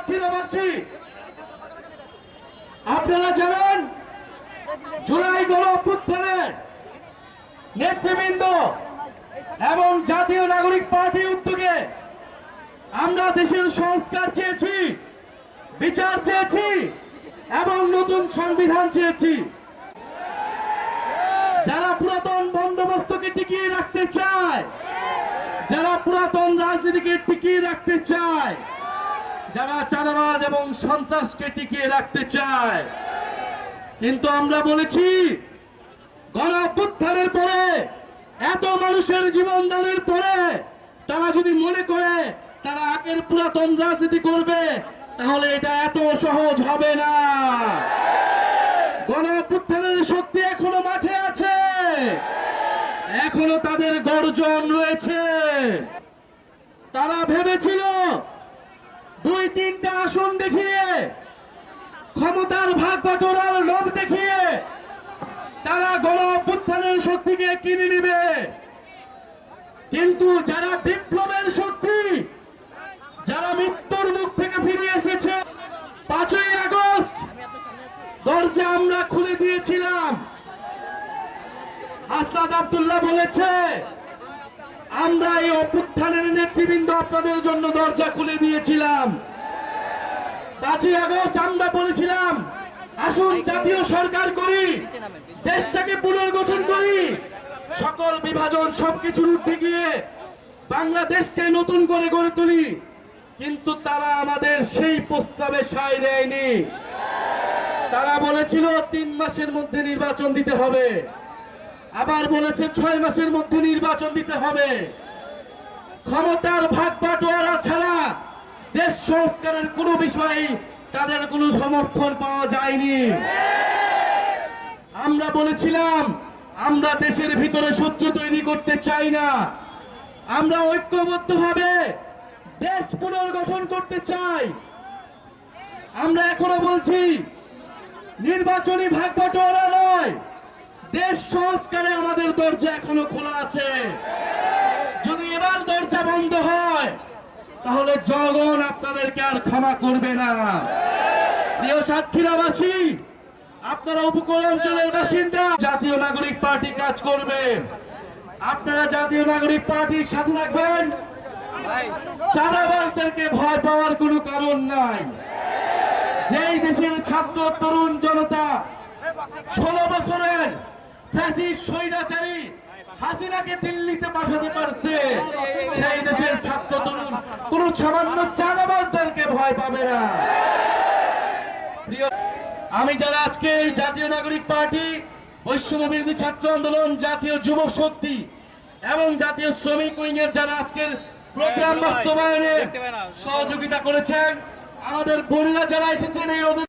সাতক্ষীরাবাসী, আপনারা জানেন জুলাই গণ অভ্যুত্থানের নেতৃবৃন্দ এবং জাতীয় নাগরিক পার্টির উদ্যোগে আমরা দেশের সংস্কার চেয়েছি, বিচার চেয়েছি এবং নতুন সংবিধান চেয়েছি। যারা পুরাতন বন্দোবস্তকে টিকিয়ে রাখতে চায়, যারা পুরাতন রাজনীতিকে টিকিয়ে রাখতে চায়, যারা চাঁদাবাজ এবং সন্ত্রাসকে টিকিয়ে রাখতে চায়, কিন্তু আমরা বলেছি গণ অভ্যুত্থানের পরে এত মানুষের জীবন দানের পরে তারা যদি মনে করে তারা আগের পুরাতন রাজনীতি করবে, তাহলে এটা এত সহজ হবে না। গণ অভ্যুত্থানের শক্তি এখনো মাঠে আছে, এখনো তাদের গর্জন রয়েছে। তারা ভেবেছিল 2-3টা আসন দেখিয়ে, ক্ষমতার ভাগ বাটোয়ারার লোভ দেখিয়ে তারা গণ অভ্যুত্থানের শক্তিকে কিনে নেবে। কিন্তু যারা বিপ্লবের শক্তি, যারা মৃত্যুর মুখ থেকে ফিরে এসেছে, 5ই আগস্ট দরজা আমরা খুলে দিয়েছিলাম। আসাদ আব্দুল্লাহ বলেছে আমরা এই অভ্যুত্থানের নেতৃবৃন্দ আপনাদের জন্য দরজা খুলে দিয়েছিলাম। 5ই আগস্ট আমরা বলেছিলাম আসুন জাতীয় সরকার করি, দেশটাকে পুনর্গঠন করি, সকল বিভাজন সবকিছুর উঠে গিয়ে বাংলাদেশকে নতুন করে গড়ে তুলি। কিন্তু তারা আমাদের সেই প্রস্তাবে সায় দেয়নি। তারা বলেছিল 3 মাসের মধ্যে নির্বাচন দিতে হবে, আবার বলেছে 6 মাসের মধ্যে নির্বাচন দিতে হবে। ক্ষমতার ভাগ বাটোয়ারা ছাড়া দেশ সংস্কারের কোনো বিষয়ে তাদের কোনো সমর্থন পাওয়া যায়নি। আমরা বলেছিলাম আমরা দেশের ভিতরে শত্রু তৈরি করতে চাই না, আমরা ঐক্যবদ্ধভাবে দেশ পুনর্গঠন করতে চাই। আমরা এখনো বলছি নির্বাচনী ভাগ বাটোয়ারা নয়, দেশ সংস্কারে আমাদের দরজা এখনো খোলা আছে। যদি এবার দরজা বন্ধ হয় তাহলে জনগণ আপনাদেরকে আর ক্ষমা করবে না। প্রিয় সাতক্ষীরাবাসী, আপনারা উপকূল অঞ্চলের বাসিন্দা, জাতীয় নাগরিক পার্টি কাজ করবে। আপনারা জাতীয় নাগরিক পার্টির সাথে থাকবেন। চাঁদাবাজদেরকে ভয় পাওয়ার কোনো কারণ নাই। যেই দেশের ছাত্র তরুণ জনতা 16 বছরের ফ্যাসিস্ট স্বৈরাচারী হাসিনাকে দিল্লিতে পাঠাতে পারছে, সেই দেশের ছাত্র তরুণ কোন সামান্য চাঁদাবাজদেরকে ভয় পাবে না। আমি যারা আজকে এই জাতীয় নাগরিক পার্টি, বৈষম্য বিরোধী ছাত্র আন্দোলন, জাতীয় যুব শক্তি এবং জাতীয় শ্রমিক উইং এর যারা আজকের প্রোগ্রাম বাস্তবায়নে সহযোগিতা করেছেন, আমাদের বোনেরা যারা এসেছেন এই রোদে